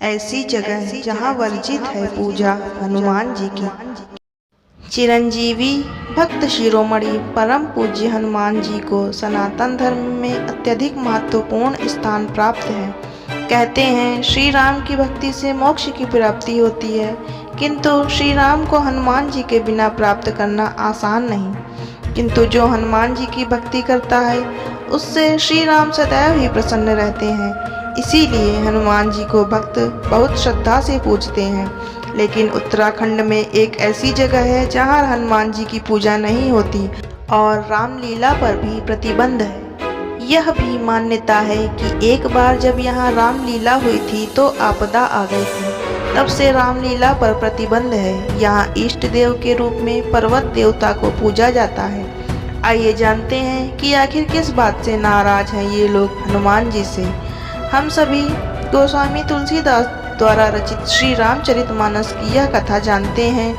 ऐसी जगह जहाँ वर्जित है पूजा हनुमान जी की। चिरंजीवी भक्त शिरोमणि परम पूज्य हनुमान जी को सनातन धर्म में अत्यधिक महत्वपूर्ण स्थान प्राप्त है। कहते हैं श्री राम की भक्ति से मोक्ष की प्राप्ति होती है, किंतु श्री राम को हनुमान जी के बिना प्राप्त करना आसान नहीं। किंतु जो हनुमान जी की भक्ति करता है उससे श्री राम सदैव ही प्रसन्न रहते हैं। इसीलिए हनुमान जी को भक्त बहुत श्रद्धा से पूजते हैं। लेकिन उत्तराखंड में एक ऐसी जगह है जहां हनुमान जी की पूजा नहीं होती और रामलीला पर भी प्रतिबंध है। यह भी मान्यता है कि एक बार जब यहाँ रामलीला हुई थी तो आपदा आ गई थी, तब से रामलीला पर प्रतिबंध है। यहाँ इष्ट देव के रूप में पर्वत देवता को पूजा जाता है। आइए जानते हैं कि आखिर किस बात से नाराज हैं ये लोग हनुमान जी से। हम सभी गोस्वामी तुलसीदास द्वारा रचित श्री रामचरितमानस की यह कथा जानते हैं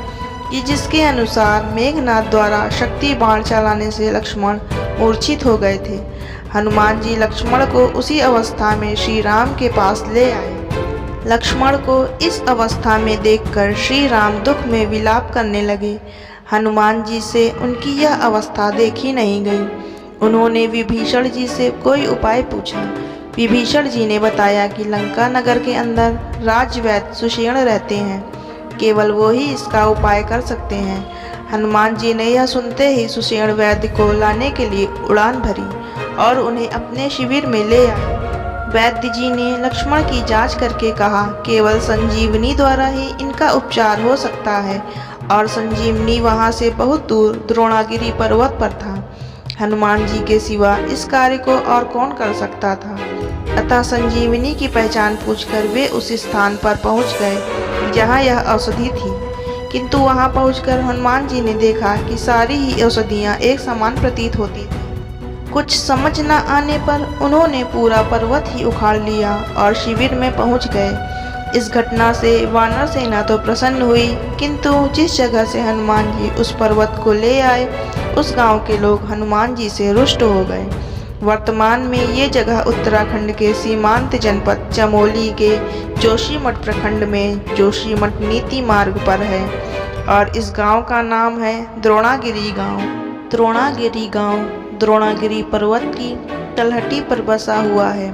कि जिसके अनुसार मेघनाद द्वारा शक्ति बाण चलाने से लक्ष्मण मूर्छित हो गए थे। हनुमान जी लक्ष्मण को उसी अवस्था में श्री राम के पास ले आए। लक्ष्मण को इस अवस्था में देखकर श्री राम दुख में विलाप करने लगे। हनुमान जी से उनकी यह अवस्था देखी नहीं गई। उन्होंने विभीषण जी से कोई उपाय पूछा। विभीषण जी ने बताया कि लंका नगर के अंदर राजवैद्य सुषेण रहते हैं, केवल वो ही इसका उपाय कर सकते हैं। हनुमान जी ने यह सुनते ही सुषेण वैद्य को लाने के लिए उड़ान भरी और उन्हें अपने शिविर में ले आए। वैद्य जी ने लक्ष्मण की जांच करके कहा केवल संजीवनी द्वारा ही इनका उपचार हो सकता है, और संजीवनी वहां से बहुत दूर द्रोणागिरी पर्वत पर था। हनुमान जी के सिवा इस कार्य को और कौन कर सकता था। अतः संजीवनी की पहचान पूछकर वे उस स्थान पर पहुंच गए जहां यह औषधि थी। किंतु वहां पहुंचकर हनुमान जी ने देखा कि सारी ही औषधियां एक समान प्रतीत होती थी। कुछ समझ न आने पर उन्होंने पूरा पर्वत ही उखाड़ लिया और शिविर में पहुंच गए। इस घटना से वानर सेना तो प्रसन्न हुई, किंतु जिस जगह से हनुमान जी उस पर्वत को ले आए उस गांव के लोग हनुमान जी से रुष्ट हो गए। वर्तमान में ये जगह उत्तराखंड के सीमांत जनपद चमोली के जोशीमठ प्रखंड में जोशीमठ नीति मार्ग पर है और इस गांव का नाम है द्रोणागिरी गांव। द्रोणागिरी गांव द्रोणागिरी पर्वत की तलहटी पर बसा हुआ है।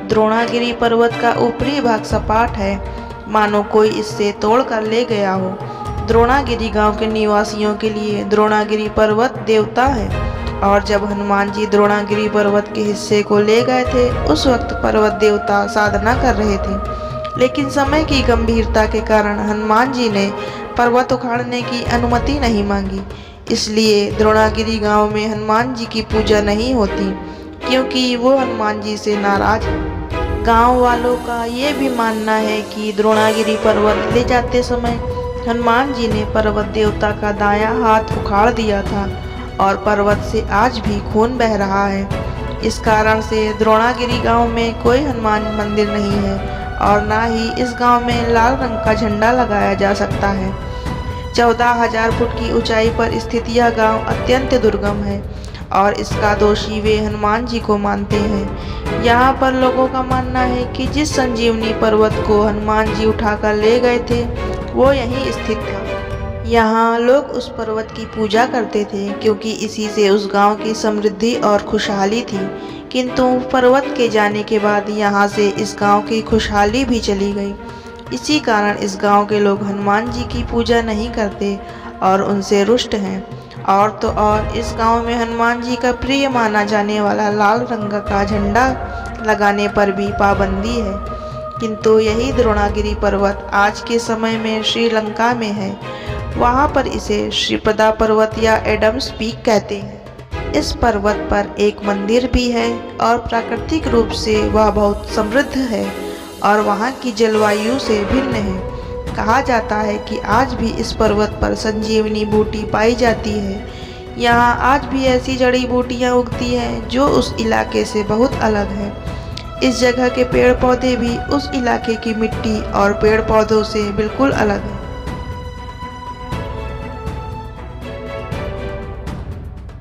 द्रोणागिरी पर्वत का ऊपरी भाग सपाट है, मानो कोई इससे तोड़ कर ले गया हो। द्रोणागिरी गांव के निवासियों के लिए द्रोणागिरी पर्वत देवता है, और जब हनुमान जी द्रोणागिरी पर्वत के हिस्से को ले गए थे उस वक्त पर्वत देवता साधना कर रहे थे। लेकिन समय की गंभीरता के कारण हनुमान जी ने पर्वत उखाड़ने की अनुमति नहीं मांगी। इसलिए द्रोणागिरी गांव में हनुमान जी की पूजा नहीं होती, क्योंकि वो हनुमान जी से नाराज है। गांव वालों का ये भी मानना है कि द्रोणागिरी पर्वत ले जाते समय हनुमान जी ने पर्वत देवता का दायां हाथ उखाड़ दिया था और पर्वत से आज भी खून बह रहा है। इस कारण से द्रोणागिरी गांव में कोई हनुमान मंदिर नहीं है और ना ही इस गांव में लाल रंग का झंडा लगाया जा सकता है। 14,000 फुट की ऊंचाई पर स्थित यह गांव अत्यंत दुर्गम है और इसका दोषी वे हनुमान जी को मानते हैं। यहाँ पर लोगों का मानना है कि जिस संजीवनी पर्वत को हनुमान जी उठाकर ले गए थे वो यहीं स्थित था। यहाँ लोग उस पर्वत की पूजा करते थे क्योंकि इसी से उस गांव की समृद्धि और खुशहाली थी। किंतु पर्वत के जाने के बाद यहाँ से इस गांव की खुशहाली भी चली गई। इसी कारण इस गांव के लोग हनुमान जी की पूजा नहीं करते और उनसे रुष्ट हैं। और तो और इस गांव में हनुमान जी का प्रिय माना जाने वाला लाल रंग का झंडा लगाने पर भी पाबंदी है। किंतु यही द्रोणागिरी पर्वत आज के समय में श्रीलंका में है। वहाँ पर इसे श्रीपदा पर्वत या एडम्स पीक कहते हैं। इस पर्वत पर एक मंदिर भी है और प्राकृतिक रूप से वह बहुत समृद्ध है और वहाँ की जलवायु से भिन्न है। कहा जाता है कि आज भी इस पर्वत पर संजीवनी बूटी पाई जाती है। यहाँ आज भी ऐसी जड़ी बूटियाँ उगती हैं जो उस इलाके से बहुत अलग है। इस जगह के पेड़ पौधे भी उस इलाके की मिट्टी और पेड़ पौधों से बिल्कुल अलग हैं।